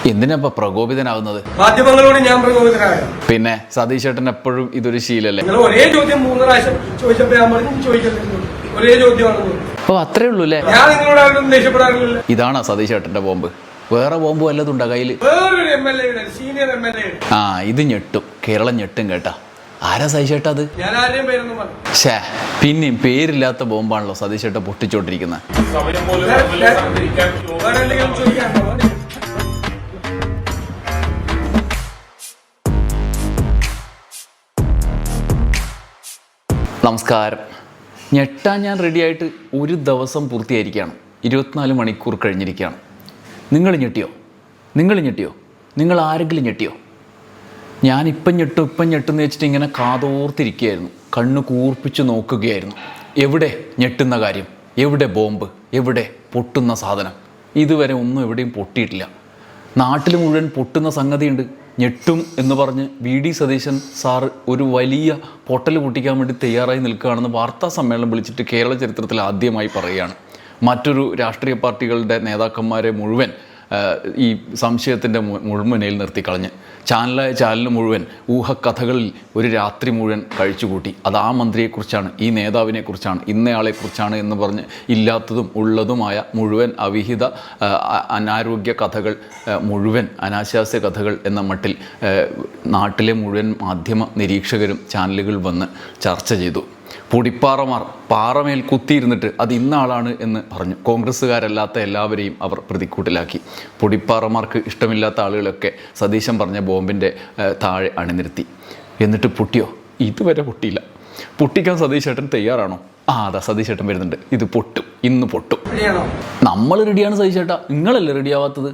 എന്തിനാ പ്രകോപിതനാവുന്നത്? മാധ്യമങ്ങളോട് ഞാൻ പ്രകോപിതനായ. പിന്നെ സതീഷ് ചേട്ടൻ എപ്പോഴും ഇതൊരു ശീലല്ലേ? നിങ്ങൾ ഒരേ ചോദ്യം 3 പ്രാവശ്യം ചോദിച്ചപ്പോ ഞാൻ പറഞ്ഞു ചോദിക്കുന്നത് ഒരേ ചോദ്യമാണ്. ഓ അത്രേ ഉള്ളൂ അല്ലേ? ഞാൻ നിങ്ങളോട് അവരൊന്നും ദേഷ്യപ്പെടാറില്ല. ഇതാണോ സതീഷ് ചേട്ടന്റെ ബോംബ്? വേറെ ബോംബ് വല്ലതുണ്ടോ കയ്യില്? വേറൊരു MLA സീനിയർ MLA. ആ ഇത് ഞെട്ടും, കേരളം ഞെട്ടും കേട്ടാ. ആരാ സതീഷ് ചേട്ടാ അത്? ഞാൻ ആരെയും പേരൊന്നും പറഞ്ഞു. ഷേ പിന്നെയും പേരില്ലാത്ത ബോംബാണല്ലോ സതീഷ് ചേട്ടൻ പൊട്ടിച്ചോണ്ടിരിക്കുന്നത്. നമസ്കാരം. ഞെട്ടാൻ ഞാൻ റെഡിയായിട്ട് ഒരു ദിവസം പൂർത്തിയായിരിക്കുകയാണ്. 24 മണിക്കൂർ കഴിഞ്ഞിരിക്കുകയാണ്. നിങ്ങൾ ഞെട്ടിയോ? നിങ്ങൾ ആരെങ്കിലും ഞെട്ടിയോ? ഞാനിപ്പം ഞെട്ടെന്ന് വെച്ചിട്ട് ഇങ്ങനെ കാതോർത്തിരിക്കുകയായിരുന്നു, കണ്ണ് കൂർപ്പിച്ച് നോക്കുകയായിരുന്നു. എവിടെ ഞെട്ടുന്ന കാര്യം? എവിടെ ബോംബ്? എവിടെ പൊട്ടുന്ന സാധനം? ഇതുവരെ ഒന്നും എവിടെയും പൊട്ടിയിട്ടില്ല. നാട്ടിൽ മുഴുവൻ പൊട്ടുന്ന സംഗതിയുണ്ട്. ഞെട്ടും എന്ന് പറഞ്ഞ് VD സതീശൻ സാറ് ഒരു വലിയ പൊട്ടൽ പൊട്ടിക്കാൻ വേണ്ടി തയ്യാറായി നിൽക്കുകയാണെന്ന് വാർത്താ സമ്മേളനം വിളിച്ചിട്ട് കേരള ചരിത്രത്തിൽ ആദ്യമായി പറയുകയാണ്. മറ്റൊരു രാഷ്ട്രീയ പാർട്ടികളുടെ നേതാക്കന്മാരെ മുഴുവൻ ഈ സംശയത്തിൻ്റെ മുൾമുനയിൽ നിർത്തിക്കളഞ്ഞ് ചാനലിന് മുഴുവൻ ഊഹക്കഥകളിൽ ഒരു രാത്രി മുഴുവൻ കഴിച്ചുകൂട്ടി. അത് ആ മന്ത്രിയെക്കുറിച്ചാണ്, ഈ നേതാവിനെക്കുറിച്ചാണ്, ഇന്നയാളെക്കുറിച്ചാണ് എന്ന് പറഞ്ഞ് ഇല്ലാത്തതും ഉള്ളതുമായ മുഴുവൻ അവിഹിത അനാരോഗ്യ കഥകൾ, മുഴുവൻ അനാശാസ്യ കഥകൾ എന്ന മട്ടിൽ നാട്ടിലെ മുഴുവൻ മാധ്യമ നിരീക്ഷകരും ചാനലുകൾ വന്ന് ചർച്ച ചെയ്തു. പൊടിപ്പാറമാർ പാറമേൽ കുത്തിയിരുന്നിട്ട് അത് ഇന്ന ആളാണ് എന്ന് പറഞ്ഞു. കോൺഗ്രസ്സുകാരല്ലാത്ത എല്ലാവരെയും അവർ പ്രതിക്കൂട്ടിലാക്കി. പൊടിപ്പാറമാർക്ക് ഇഷ്ടമില്ലാത്ത ആളുകളൊക്കെ സതീശൻ പറഞ്ഞ ബോംബിൻ്റെ താഴെ അണിനിരത്തി. എന്നിട്ട് പൊട്ടിയോ? ഇതുവരെ പൊട്ടിയില്ല. പൊട്ടിക്കാൻ സതീഷ് ചേട്ടൻ തയ്യാറാണോ? അതാ സതീഷ് ചേട്ടൻ വരുന്നുണ്ട്. ഇത് പൊട്ടും, ഇന്ന് പൊട്ടും. നമ്മൾ റെഡിയാണ് സതീഷ് ചേട്ടാ, നിങ്ങളല്ലേ റെഡിയാവാത്തത്?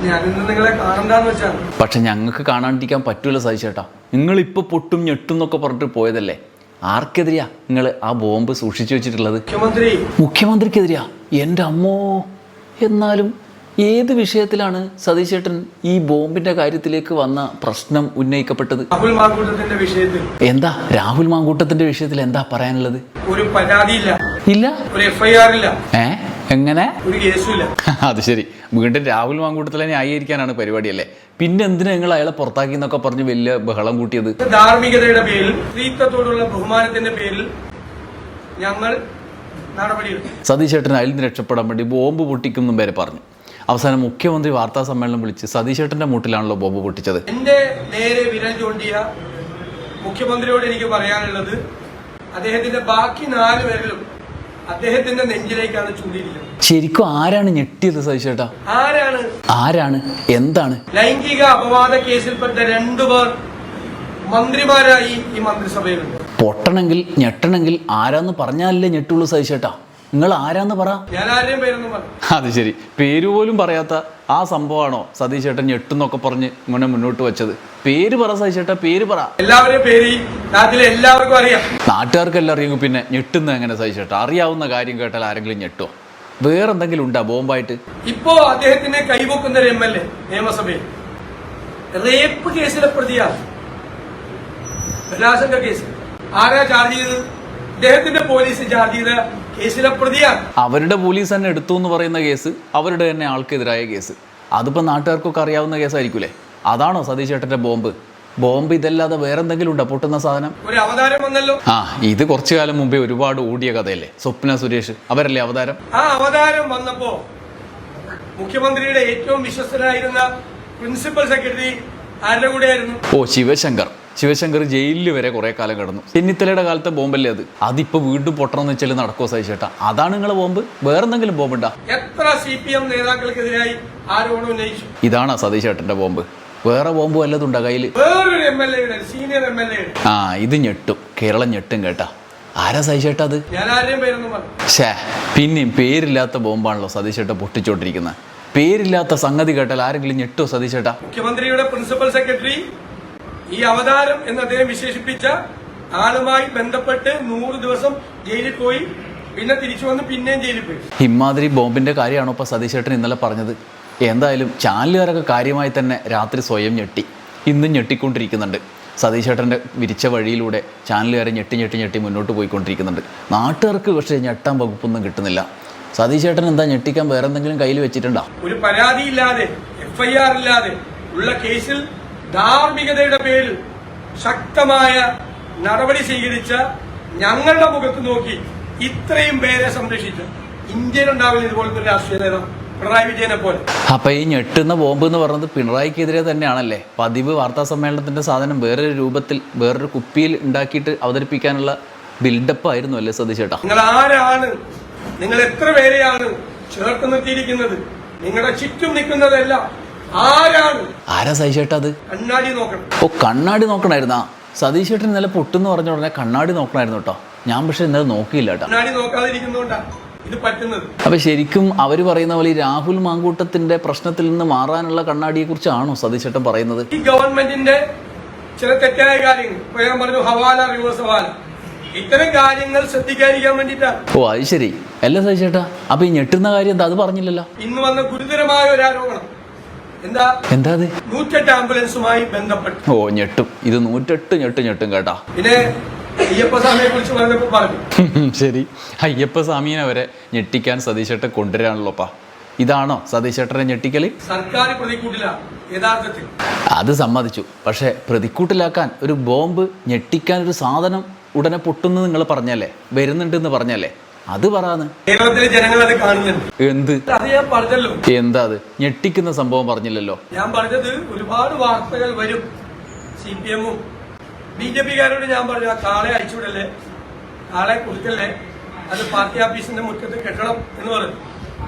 പക്ഷെ ഞങ്ങൾക്ക് കാണാണ്ടിരിക്കാൻ പറ്റൂല സതീഷ് ചേട്ടാ. നിങ്ങളിപ്പോൾ പൊട്ടും ഞെട്ടും എന്നൊക്കെ പറഞ്ഞിട്ട് പോയതല്ലേ. ആർക്കെതിരെയാ നിങ്ങൾ ആ ബോംബ് സൂക്ഷിച്ചു വെച്ചിട്ടുള്ളത്? മുഖ്യമന്ത്രിക്കെതിരെയാ? എൻ്റെ അമ്മോ! എന്നാലും ഏത് വിഷയത്തിലാണ് സതീഷ് ചേട്ടൻ ഈ ബോംബിന്റെ കാര്യത്തിലേക്ക് വന്ന പ്രശ്നം ഉന്നയിക്കപ്പെട്ടത്? എന്താ രാഹുൽ മാങ്കൂട്ടത്തിന്റെ വിഷയത്തിൽ എന്താ പറയാനുള്ളത്? ഒരു പരാതിയില്ല, ഇല്ല, ഒരു FIR ഇല്ല. എങ്ങനെ? ഒരു കേസുമില്ല. അത് ശരി, വീണ്ടും രാഹുൽ മാങ്കൂട്ടത്തിലെ ന്യായീകരിക്കാനാണ് പരിപാടിയല്ലേ? പിന്നെ എന്തിനാ നിങ്ങൾ അയാളെ പുറത്താക്കി എന്നൊക്കെ പറഞ്ഞ് വലിയ ബഹളം കൂട്ടിയത്? ധാർമ്മികതയുടെ പേരിൽ, സ്ത്രീത്വത്തോടുള്ള ബഹുമാനത്തിന്റെ പേരിൽ ഞങ്ങൾ നടപടിയെടുത്തു. സതീഷ് ചേട്ടൻ അതിൽ നിന്ന് രക്ഷപ്പെടാൻ വേണ്ടി ബോംബ് പൊട്ടിക്കും വരെ പറഞ്ഞു. അവസാനം മുഖ്യമന്ത്രി വാർത്താ സമ്മേളനം വിളിച്ച് സതീഷ് ചേട്ടന്റെ മൂട്ടിലാണല്ലോ ബോംബ് പൊട്ടിച്ചത്. എന്റെ നേരെ വിരൽ ചൂണ്ടിയ മുഖ്യമന്ത്രിയോട് എനിക്ക് പറയാനുള്ളത്, അദ്ദേഹത്തിന്റെ ബാക്കി 4 പേരിലും അദ്ദേഹത്തിന്റെ നെഞ്ചിലേക്കാണ് ചൂണ്ടിയിരിക്കുന്നത്. ശരിക്കും ആരാണ് ഞെട്ടിയത് സതീഷ് ചേട്ടാ? ആരാണ്? എന്താണ്? ലൈംഗിക അപവാദ കേസിൽപ്പെട്ട 2 പേർ മന്ത്രിമാരായി ഈ മന്ത്രിസഭയിലുണ്ട്. പൊട്ടണമെങ്കിൽ ഞെട്ടണമെങ്കിൽ ആരാന്ന് പറഞ്ഞാലല്ലേ ഞെട്ടുള്ളൂ സതീഷ് ചേട്ടാ. നിങ്ങൾ ആരാന്ന് പറ. ഞാൻ ആരെയും പേരൊന്നും പറഞ്ഞു. അത് ശരി, പേര് പോലും പറയാത്ത ആ സംഭവമാണോ സതീഷ് ചേട്ടൻ ഞെട്ടെന്നൊക്കെ പറഞ്ഞ് ഇങ്ങനെ മുന്നോട്ട് വെച്ചത്? പേര് പറ സതീഷ് ചേട്ടാ, പേര് പറ. എല്ലാവരെയും പേര് നാട്ടിലെ എല്ലാവർക്കും അറിയാം. നാട്ടുകാർക്കെല്ലാം അറിയെങ്കിൽ പിന്നെ ഞെട്ടുന്ന എങ്ങനെ സതീഷ് ചേട്ടാ? അറിയാവുന്ന കാര്യം കേട്ടാൽ ആരെങ്കിലും ഞെട്ടോ? വേറെന്തെങ്കിലും ഉണ്ടാ ബോംബായിട്ട്? ഇപ്പോ അദ്ദേഹത്തിനെ കൈവക്കുന്ന ഒരു MLA നിയമസഭയിൽ റേപ്പ് കേസിലെ പ്രതിയാണ്. ബലാത്സംഗ കേസ് ആരാ ചാർജ് ചെയ്തത്? അദ്ദേഹത്തിന്റെ പോലീസ് ചാർജ് ചെയ്ത കേസിലെ പ്രതിയാണ്. അവരുടെ പോലീസ് തന്നെ എടുത്തു എന്ന് പറയുന്ന കേസ്, അവരുടെ തന്നെ ആൾക്കെതിരായ കേസ്. അതിപ്പോ നാട്ടുകാർക്കൊക്കെ അറിയാവുന്ന കേസായിരിക്കൂലേ? അതാണോ സതീഷ് ചേട്ടന്റെ ബോംബ് ഇതല്ലാതെ വേറെന്തെങ്കിലും ഉണ്ടോ പൊട്ടുന്ന സാധനം? ഒരു അവതാരം വന്നല്ലോ. ഇത് കുറച്ചു കാലം മുമ്പേ ഒരുപാട് ഓടിയ കഥയല്ലേ, സ്വപ്ന സുരേഷ്, അവരല്ലേ അവതാരം? ആ അവതാരം വന്നപ്പോ മുഖ്യമന്ത്രിയുടെ ഏറ്റവും വിശ്വസ്തനായിരുന്ന പ്രിൻസിപ്പൽ സെക്രട്ടറി ആരുടെ കൂടെയായിരുന്നു? ശിവശങ്കർ ജയിലിൽ വരെ കുറെ കാലം കിടന്നു. ചെന്നിത്തലയുടെ കാലത്തെ ബോംബല്ലേ അത്? അതിപ്പോ വീണ്ടും പൊട്ടണമെന്ന് വെച്ചാൽ നടക്കുമോ സതീഷ് ചേട്ടാ? അതാണ് നിങ്ങളെ ബോംബ്? വേറെന്തെങ്കിലും ബോംബുണ്ടാ? എത്ര CPM നേതാക്കൾക്കെതിരായി ആരോപണം ഉന്നയിച്ചു? ഇതാണോ സതീഷ് ചേട്ടന്റെ ബോംബ്? വേറെ ബോംബ് വല്ലതുണ്ടോ കയ്യില്? വേറൊരു MLA സീനിയർ MLA. ഇത് ഞെട്ടും, കേരളം ഞെട്ടും കേട്ടാ. ആരാ സതീഷ് ചേട്ടാ അത്? ഞാൻ ആരെയും പേരൊന്നും പറഞ്ഞു. പിന്നെയും പേരില്ലാത്ത ബോംബാണല്ലോ സതീഷ് ചേട്ടൻ പൊട്ടിച്ചോണ്ടിരിക്കുന്നത്. പേരില്ലാത്ത സംഗതി കേട്ടാൽ ആരെങ്കിലും ഞെട്ടോ സതീഷ് ചേട്ടാ? മുഖ്യമന്ത്രിയുടെ പ്രിൻസിപ്പൽ സെക്രട്ടറി ഈ അവതാരം എന്ന് അദ്ദേഹം വിശേഷിപ്പിച്ച ആളുമായി ബന്ധപ്പെട്ട് 100 ദിവസം ജയിലിൽ പോയി, പിന്നെ തിരിച്ചു വന്ന് പിന്നെയും ജയിലിൽ പോയി. ഇമാതിരി ബോംബിന്റെ കാര്യമാണോ ഇപ്പൊ സതീഷ് ചേട്ടൻ ഇന്നലെ പറഞ്ഞത്? എന്തായാലും ചാനലുകാരൊക്കെ കാര്യമായി തന്നെ രാത്രി സ്വയം ഞെട്ടി, ഇന്നും ഞെട്ടിക്കൊണ്ടിരിക്കുന്നുണ്ട്. സതീഷ് ചേട്ടൻ്റെ വിരിച്ച വഴിയിലൂടെ ചാനലുകാരെ ഞെട്ടി മുന്നോട്ട് പോയിക്കൊണ്ടിരിക്കുന്നുണ്ട്. നാട്ടുകാർക്ക് പക്ഷേ ഞെട്ടാൻ വകുപ്പൊന്നും കിട്ടുന്നില്ല. സതീഷ് ചേട്ടൻ എന്താ ഞെട്ടിക്കാൻ വേറെ എന്തെങ്കിലും കയ്യിൽ വെച്ചിട്ടുണ്ടോ? ഒരു പരാതിയില്ലാതെ, FIR ഇല്ലാതെ ഉള്ള കേസിൽ ധാർമ്മികതയുടെ പേരിൽ ശക്തമായ നടപടി സ്വീകരിച്ച ഞങ്ങളുടെ മുഖത്ത് നോക്കി ഇത്രയും പേരെ സംരക്ഷിച്ച ഇന്ത്യയിലുണ്ടാവില്ല ഇതുപോലത്തെ ഒരു രാഷ്ട്രീയ നേതാവ് പിണറായി വിജയനെ പോലെ. അപ്പൊ ഈ ഞെട്ടുന്ന ബോംബ് എന്ന് പറയുന്നത് പിണറായിക്കെതിരെ തന്നെയാണല്ലേ? പതിവ് വാർത്താ സമ്മേളനത്തിന്റെ സാധനം വേറൊരു രൂപത്തിൽ വേറൊരു കുപ്പിയിൽ ഉണ്ടാക്കിയിട്ട് അവതരിപ്പിക്കാനുള്ള ബിൽഡപ്പ് ആയിരുന്നു അല്ലേ സതീഷ് ചേട്ടാ? നിങ്ങൾ ആരാണ്? നിങ്ങൾ എത്ര പേരെയാണ് ചേർത്ത് നിർത്തിയിരിക്കുന്നത്? നിങ്ങളുടെ ചുറ്റും നിൽക്കുന്നതല്ല ആരാണ്? ആരാ സതീഷ് ചേട്ടാ അത്? കണ്ണാടി നോക്കണം. ഓ, കണ്ണാടി നോക്കണായിരുന്നാ? സതീഷ് ചേട്ടൻ ഇന്നലെ പൊട്ടെന്ന് പറഞ്ഞ ഉടനെ കണ്ണാടി നോക്കണായിരുന്നു കേട്ടോ. ഞാൻ പക്ഷെ ഇന്നലെ നോക്കിയില്ല കേട്ടോ. കണ്ണാടി നോക്കാതിരിക്കുന്നതുകൊണ്ടാണ് ഇത് പറ്റുന്നത്. അപ്പൊ ശരിക്കും അവര് പറയുന്ന പോലെ ഈ രാഹുൽ മാങ്കൂട്ടത്തിന്റെ പ്രശ്നത്തിൽ നിന്ന് മാറാനുള്ള കണ്ണാടിയെ കുറിച്ചാണോ സതീഷ് ചേട്ടൻ പറയുന്നത്? ഈ ഗവൺമെന്റിന്റെ ചില തെറ്റായ കാര്യങ്ങൾ, ഇപ്പൊ ഞാൻ പറഞ്ഞു ഹവാല, റിവേഴ്സ് ഹവാല, ഇത്തരം കാര്യങ്ങൾ ശ്രദ്ധിക്കാതിരിക്കാൻ വേണ്ടിയിട്ടാണ്. ഓ, അത് ശരി. അല്ല സതീഷ് ചേട്ടാ, അപ്പൊ ഈ ഞെട്ടുന്ന കാര്യം എന്താ? അത് പറഞ്ഞില്ലല്ലോ. ഇന്ന് വന്ന ഗുരുതരമായ ഒരു ആരോപണം എന്താ അത്? 108 ആംബുലൻസുമായി ബന്ധപ്പെട്ട്. ഓ, ഞെട്ടും. ഇത് 108 ഞെട്ടും കേട്ടാ. പിന്നെ അയ്യപ്പസ്വാമിയെ കുറിച്ച് പറഞ്ഞപ്പോ പറഞ്ഞു. ശരി, അയ്യപ്പസ്വാമിയെ വരെ ഞെട്ടിക്കാൻ സതീഷ് ചേട്ടൻ കൊണ്ടുവരാണല്ലോപ്പാ. ഇതാണോ സതീഷ് ചേട്ടനെ ഞെട്ടിക്കല്? സർക്കാർ പ്രതിക്കൂട്ടില്ല യഥാർത്ഥത്തിൽ. അത് സമ്മതിച്ചു. പക്ഷെ പ്രതിക്കൂട്ടിലാക്കാൻ ഒരു ബോംബ്, ഞെട്ടിക്കാൻ ഒരു സാധനം ഉടനെ പൊട്ടുന്നു നിങ്ങൾ പറഞ്ഞല്ലേ, വരുന്നുണ്ടെന്ന് പറഞ്ഞല്ലേ, അത് പറയാന്ന്. കേരളത്തിലെ ജനങ്ങൾ അത് കാണുന്നുണ്ട്. എന്ത്? അത് ഞാൻ പറഞ്ഞല്ലോ. എന്താ അത്? ഞെട്ടിക്കുന്ന സംഭവം പറഞ്ഞില്ലല്ലോ. ഞാൻ പറഞ്ഞത് ഒരുപാട് വാർത്തകൾ വരും. CPM-ഉം BJP-കാരോട് ഞാൻ പറഞ്ഞു, ആ കാളെ അയച്ചുവിടല്ലേ, കാളെ കൊടുക്കല്ലേ, അത് പാർട്ടി ഓഫീസിന്റെ മുറ്റത്ത് കെട്ടണം എന്ന് പറഞ്ഞു.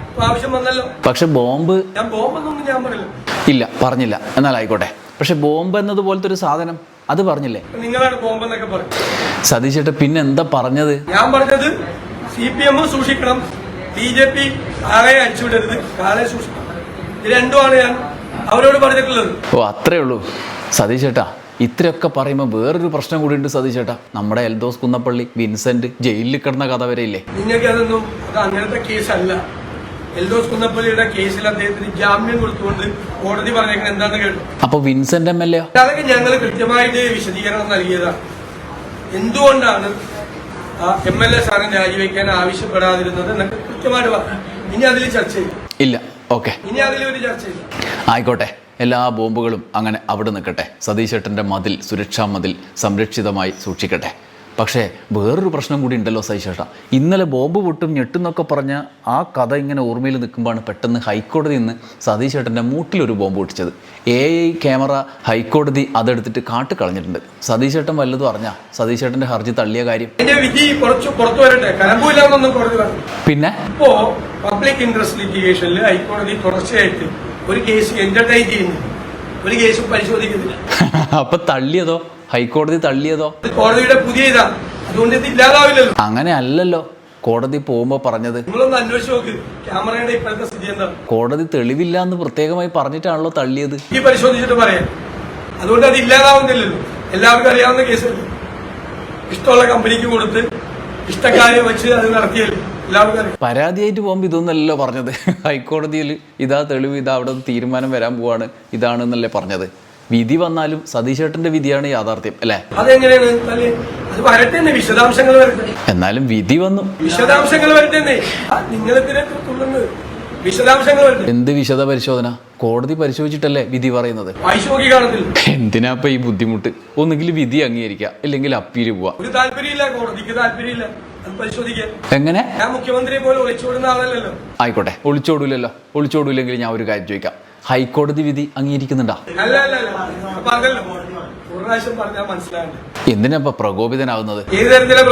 ഇപ്പൊ ആവശ്യം വന്നല്ലോ. പക്ഷെ ബോംബ്, ഞാൻ ബോംബെന്നൊന്നും ഞാൻ പറയില്ല. ഇല്ല, പറഞ്ഞില്ല. എന്നാൽ ആയിക്കോട്ടെ. പക്ഷെ ബോംബ് എന്നതുപോലത്തെ ഒരു സാധനം അത് പറഞ്ഞില്ലേ? നിങ്ങളാണ് ബോംബെന്നൊക്കെ പറഞ്ഞു. സതീഷ് ചേട്ടൻ പിന്നെ എന്താ പറഞ്ഞത്? ഞാൻ പറഞ്ഞത് CPM സൂക്ഷിക്കണം, BJP കാളെ അയച്ചുവിടരുത്, കാളെ സൂക്ഷിക്കണം. ഇത് രണ്ടുമാണ് ഞാൻ അവരോട് പറഞ്ഞിട്ടുള്ളത്. ഓ, അത്രേ ഉള്ളൂ. സതീഷ് ചേട്ടാ, ഇത്രയൊക്കെ പറയുമ്പോൾ വേറൊരു പ്രശ്നം കൂടിയുണ്ട് സതീഷ് ചേട്ടാ. നമ്മുടെ എൽദോസ് കുന്നപ്പള്ളി, വിൻസെന്റ് ജയിലിൽ കിടന്ന കഥ വരെ ഇല്ലേ? നിങ്ങൾക്ക് അതൊന്നും അത് അങ്ങനത്തെ കേസല്ല. എൽദോസ് കുന്നപ്പള്ളിയുടെ കേസിൽ അദ്ദേഹത്തിന് ജാമ്യം കൊടുത്തുകൊണ്ട് കോടതി പറഞ്ഞേക്കുന്നത് എന്താണെന്ന് കേട്ടു. അപ്പൊ വിൻസെന്റ് MLA അതൊക്കെ ഞങ്ങൾ കൃത്യമായിട്ട് വിശദീകരണം നൽകിയതാണ്. എന്തുകൊണ്ടാണ് MLA സ്ഥാനം രാജിവെക്കാൻ ആവശ്യപ്പെടാതിരുന്നത് എന്നൊക്കെ കൃത്യമായിട്ട് പറഞ്ഞു. ഇനി അതിൽ ചർച്ചയില്ല. ഇല്ല. ഓക്കെ, ഇനി അതിലൊരു ചർച്ചയില്ല. ആയിക്കോട്ടെ. എല്ലാ ബോംബുകളും അങ്ങനെ അവിടെ നിൽക്കട്ടെ. സതീഷ് ചേട്ടൻ്റെ മതിൽ, സുരക്ഷാ മതിൽ സംരക്ഷിതമായി സൂക്ഷിക്കട്ടെ. പക്ഷേ വേറൊരു പ്രശ്നം കൂടി ഉണ്ടല്ലോ സതീഷ് ചേട്ടാ. ഇന്നലെ ബോംബ് പൊട്ടും ഞെട്ടുന്നൊക്കെ പറഞ്ഞ ആ കഥ ഇങ്ങനെ ഓർമ്മയിൽ നിൽക്കുമ്പോഴാണ് പെട്ടെന്ന് ഹൈക്കോടതിയിൽ നിന്ന് സതീഷ് ചേട്ടൻ്റെ മൂട്ടിലൊരു ബോംബ് പൊട്ടിച്ചത്. AI ക്യാമറ ഹൈക്കോടതി അതെടുത്തിട്ട് കാട്ടിക്കളഞ്ഞിട്ടുണ്ട്. സതീഷ് ചേട്ടൻ വല്ലതും അറിഞ്ഞാ സതീഷ് ചേട്ടൻ്റെ ഹർജി തള്ളിയ കാര്യം? വിധി കുറച്ച് പുറത്തു വരട്ടെ, കലമ്പൂല്ലാന്നൊന്നും കോടതി പറഞ്ഞു. പിന്നെ ഇപ്പോ പബ്ലിക് ഇൻട്രസ്റ്റ് ലിറ്റിഗേഷനിൽ ഹൈക്കോടതി തുടർച്ചയായിട്ട് ഒരു കേസ് എന്റർടൈൻ ചെയ്യുന്നു, ഒരു കേസും പരിശോധിക്കുന്നില്ല. അപ്പൊ തള്ളിയതോ? ഹൈക്കോടതി തള്ളിയതോ? കോടതിയുടെ പുതിയ ഇതാണ്, അതുകൊണ്ട് ഇത് ഇല്ലാതാവില്ലല്ലോ. അങ്ങനെ അല്ലല്ലോ കോടതി പോകുമ്പോ പറഞ്ഞത്. നിങ്ങളൊന്ന് അന്വേഷിച്ച് നോക്ക് ക്യാമറയുടെ ഇപ്പോഴത്തെ സ്ഥിതി എന്താ. കോടതി തെളിവില്ല എന്ന് പ്രത്യേകമായി പറഞ്ഞിട്ടാണല്ലോ തള്ളിയത്. ഈ പരിശോധിച്ചിട്ട് പറയാം. അതുകൊണ്ട് അത് ഇല്ലാതാവുന്നില്ലല്ലോ. എല്ലാവർക്കും അറിയാവുന്ന കേസല്ലേ. ഇഷ്ടമുള്ള കമ്പനിക്ക് കൊടുത്ത് ഇഷ്ടക്കാരെ വെച്ച് അത് നടത്തിയല്ലേ എല്ലാവർക്കും അറിയാം. പരാതിയായിട്ട് പോകുമ്പോൾ ഇതൊന്നല്ലോ പറഞ്ഞത്. ഹൈക്കോടതിയിൽ ഇതാ തെളിവ്, ഇതാ അവിടെ തീരുമാനം വരാൻ പോവാണ്, ഇതാണെന്നല്ലേ പറഞ്ഞത്. വിധി വന്നാലും സതീഷ് ചേട്ടന്റെ വിധിയാണ് യാഥാർത്ഥ്യം അല്ലേ? അതെങ്ങനെയാണ്? അത് വരട്ടെ, വിശദാംശങ്ങൾ വരട്ടെ. എന്നാലും വിധി വന്നു. വിശദാംശങ്ങൾ വരട്ടെ. നിങ്ങളെന്തിനാ തുള്ളുന്നത്? വിശദാംശങ്ങൾ വരട്ടെ. എന്ത് വിശദ പരിശോധന? കോടതി പരിശോധിച്ചിട്ടല്ലേ വിധി പറയുന്നത്. എന്തിനാ ഇപ്പൊ ഈ ബുദ്ധിമുട്ട്? ഒന്നുകിൽ വിധി അംഗീകരിക്കുക, ഇല്ലെങ്കിൽ അപ്പീല് പോവാ. ഒരു താല്പര്യമില്ല, കോടതിക്ക് താല്പര്യമില്ല അത് പരിശോധിക്കാൻ. എങ്ങനെ? ഞാൻ മുഖ്യമന്ത്രിയെ പോലെ ഒളിച്ചോടുന്ന ആളല്ലല്ലോ. ആയിക്കോട്ടെ, ഒളിച്ചോടൂലല്ലോ. ഒളിച്ചോടൂല്ലെങ്കിൽ ഞാൻ ഒരു കാര്യം ചോദിക്കാം, ഹൈക്കോടതി വിധി അംഗീകരിക്കുന്നുണ്ടോ? അല്ല അല്ല അല്ല, പറഞ്ഞല്ലോ, ഒരു പ്രാവശ്യം പറഞ്ഞാൽ മനസ്സിലാകണ്ട. എന്തിനാ പ്രകോപിതനാവുന്നത്? ഏത് തരത്തിലെ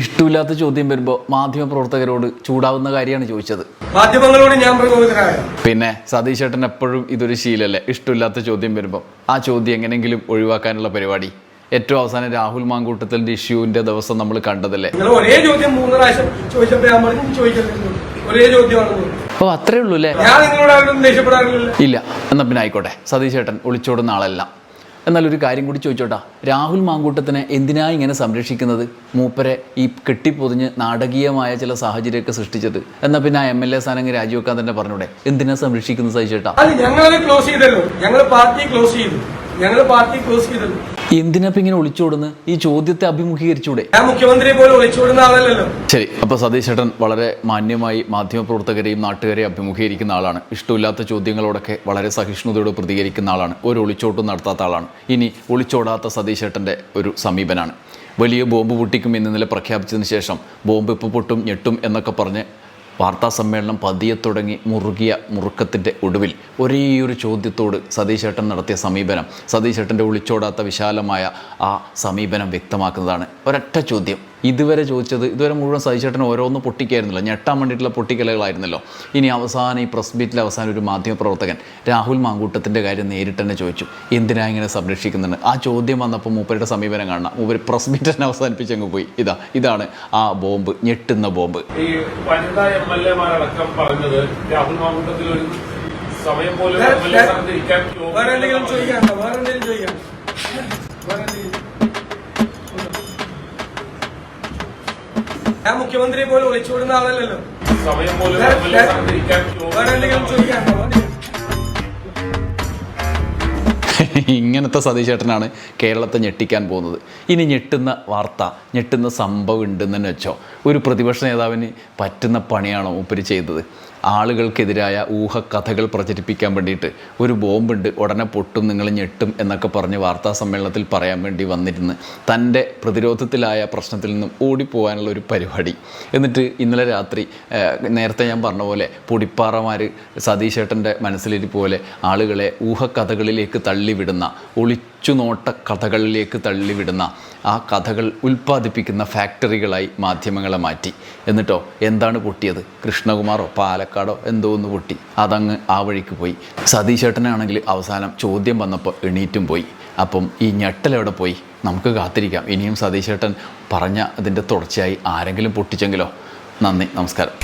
ഇഷ്ടമില്ലാത്ത ചോദ്യം വരുമ്പോ മാധ്യമ പ്രവർത്തകരോട് ചൂടാവുന്ന കാര്യമാണ് ചോദിച്ചത്. മാധ്യമങ്ങളോട് ഞാൻ പ്രകോപിതനായ? പിന്നെ സതീഷ് ചേട്ടൻ എപ്പോഴും ഇതൊരു ശീലല്ലേ, ഇഷ്ടമില്ലാത്ത ചോദ്യം വരുമ്പോൾ ആ ചോദ്യം എങ്ങനെയെങ്കിലും ഒഴിവാക്കാനുള്ള പരിപാടി. ഏറ്റവും അവസാനം രാഹുൽ മാങ്കൂട്ടത്തിന്റെ ഇഷ്യൂവിന്റെ ദിവസം നമ്മൾ കണ്ടതല്ലേ. നിങ്ങൾ ഒരേ ചോദ്യം 3 പ്രാവശ്യം ചോദിച്ചപ്പോ ഞാൻ പറഞ്ഞു ചോദിക്കരുത്, ഒരേ ചോദ്യമാണ്. ഓ, അത്രേ ഉള്ളൂ അല്ലേ? ഞാൻ നിങ്ങളോട് ദേഷ്യപ്പെടാറില്ല. ഇല്ല, എന്നാ പിന്നെ ആയിക്കോട്ടെ. സതീഷ് ചേട്ടൻ ഒളിച്ചോടുന്ന ആളല്ല. എന്നാൽ ഒരു കാര്യം കൂടി ചോദിച്ചോട്ടാ, രാഹുൽ മാങ്കൂട്ടത്തിനെ എന്തിനാ ഇങ്ങനെ സംരക്ഷിക്കുന്നത്? മൂപ്പരെ ഈ കെട്ടിപ്പൊതിഞ്ഞ് നാടകീയമായ ചില സാഹചര്യമൊക്കെ സൃഷ്ടിച്ചിട്ട് എന്നാൽ പിന്നെ ആ MLA സ്ഥാനം രാജിവെക്കാൻ തന്നെ പറഞ്ഞൂടെ? എന്തിനാ സംരക്ഷിക്കുന്നത് സതീഷ് ചേട്ടാ? അത് ഞങ്ങളത് ക്ലോസ് ചെയ്തല്ലോ. ഞങ്ങൾ പാർട്ടി ക്ലോസ് ചെയ്തു. എന്തിനപ്പം ഇങ്ങനെ ഒളിച്ചോടുന്നു? ഈ ചോദ്യത്തെ അഭിമുഖീകരിച്ചൂടെ? ഞാൻ മുഖ്യമന്ത്രിയെ പോലെ ഒളിച്ചോടുന്ന ആളല്ലല്ലോ. ശരി, അപ്പോൾ സതീഷ് ചേട്ടൻ വളരെ മാന്യമായി മാധ്യമപ്രവർത്തകരെയും നാട്ടുകാരെയും അഭിമുഖീകരിക്കുന്ന ആളാണ്. ഇഷ്ടമില്ലാത്ത ചോദ്യങ്ങളോടൊക്കെ വളരെ സഹിഷ്ണുതയോട് പ്രതികരിക്കുന്ന ആളാണ്. ഒരു ഒളിച്ചോട്ടും നടത്താത്ത ആളാണ്. ഇനി ഒളിച്ചോടാത്ത സതീഷ് ചേട്ടൻ്റെ ഒരു സമീപനാണ്. വലിയ ബോംബ് പൊട്ടിക്കും എന്ന് ഇന്നലെ പ്രഖ്യാപിച്ചതിന് ശേഷം ബോംബ് ഇപ്പോൾ പൊട്ടും ഞെട്ടും എന്നൊക്കെ പറഞ്ഞ് വാർത്താ സമ്മേളനം പതിയെ തുടങ്ങി മുറുകിയ മുറുക്കത്തിൻ്റെ ഒടുവിൽ ഒരേയൊരു ചോദ്യത്തോട് സതീഷ് ചേട്ടൻ നടത്തിയ സമീപനം, സതീഷ് ചേട്ടൻ്റെ ഒളിച്ചോടാത്ത വിശാലമായ ആ സമീപനം വ്യക്തമാക്കുന്നതാണ്. ഒരൊറ്റ ചോദ്യം ഇതുവരെ ചോദിച്ചത്, ഇതുവരെ മുഴുവൻ സതീഷ് ചേട്ടൻ ഓരോന്ന് പൊട്ടിക്കായിരുന്നല്ലോ, ഞെട്ടാൻ വേണ്ടിയിട്ടുള്ള പൊട്ടിക്കലുകളായിരുന്നല്ലോ. ഇനി അവസാനം ഈ പ്രസ് മീറ്റിൽ അവസാനം ഒരു മാധ്യമപ്രവർത്തകൻ രാഹുൽ മാങ്കൂട്ടത്തിൻ്റെ കാര്യം നേരിട്ട് തന്നെ ചോദിച്ചു, എന്തിനാ ഇങ്ങനെ സംരക്ഷിക്കുന്നുണ്ട്? ആ ചോദ്യം വന്നപ്പോൾ മൂപ്പരുടെ സമീപനം കാണണം. മൂപ്പര് പ്രസ് മീറ്റ് തന്നെ അവസാനിപ്പിച്ചങ്ങ് പോയി. ഇതാണ് ആ ബോംബ്, ഞെട്ടുന്ന ബോംബ്. ഈ വനിതാ MLA-മാരടക്കം പറഞ്ഞത് രാഹുൽ മാങ്കൂട്ടത്തിൽ ഒരു സമയം പോലും വേറെ എന്തെങ്കിലും ചോദിക്കാനുണ്ടോ? വേറെ എന്തെങ്കിലും ചോദിക്കാനുണ്ടോ? വേറെ എന്തെങ്കിലും? ഞാൻ മുഖ്യമന്ത്രിയെ പോലെ ഒളിച്ചോടുന്ന ആളല്ലല്ലോ. സമയം പോലും വേറെ എന്തെങ്കിലും ചോദിക്കാനുണ്ടോ? ഇങ്ങനത്തെ സതീഷ് ചേട്ടനാണ് കേരളത്തെ ഞെട്ടിക്കാൻ പോകുന്നത്. ഇനി ഞെട്ടുന്ന വാർത്ത, ഞെട്ടുന്ന സംഭവം ഉണ്ടെന്ന് തന്നെ വെച്ചോ. ഒരു പ്രതിപക്ഷ നേതാവിന് പറ്റുന്ന പണിയാണോ മൂപ്പര് ചെയ്തത്? ആളുകൾക്കെതിരായ ഊഹക്കഥകൾ പ്രചരിപ്പിക്കാൻ വേണ്ടിയിട്ട് ഒരു ബോംബുണ്ട്, ഉടനെ പൊട്ടും, നിങ്ങൾ ഞെട്ടും എന്നൊക്കെ പറഞ്ഞ് വാർത്താ സമ്മേളനത്തിൽ പറയാൻ വേണ്ടി വന്നിരുന്ന് തൻ്റെ പ്രതിരോധത്തിലായ പ്രശ്നത്തിൽ നിന്നും ഓടിപ്പോകാനുള്ള ഒരു പരിപാടി. എന്നിട്ട് ഇന്നലെ രാത്രി നേരത്തെ ഞാൻ പറഞ്ഞ പോലെ പൊടിപ്പാറമാർ സതീഷ് ചേട്ടൻ്റെ മനസ്സിലിരിപ്പോലെ ആളുകളെ ഊഹക്കഥകളിലേക്ക് തള്ളിവിടുന്ന, ഒളിച്ചുനോട്ട കഥകളിലേക്ക് തള്ളിവിടുന്ന, ആ കഥകൾ ഉൽപ്പാദിപ്പിക്കുന്ന ഫാക്ടറികളായി മാധ്യമങ്ങളെ മാറ്റി. എന്നിട്ടോ എന്താണ് പൊട്ടിയത്? കൃഷ്ണകുമാറോ പാലക്കാടോ എന്തോ ഒന്ന് പൊട്ടി, അതങ്ങ് ആ വഴിക്ക് പോയി. സതീഷ് ചേട്ടനാണെങ്കിൽ അവസാനം ചോദ്യം വന്നപ്പോൾ എണീറ്റും പോയി. അപ്പം ഈ ഞെട്ടലെവിടെ പോയി? നമുക്ക് കാത്തിരിക്കാം. ഇനിയും സതീഷ് ചേട്ടൻ പറഞ്ഞ അതിൻ്റെ തുടർച്ചയായി ആരെങ്കിലും പൊട്ടിച്ചെങ്കിലോ. നന്ദി, നമസ്കാരം.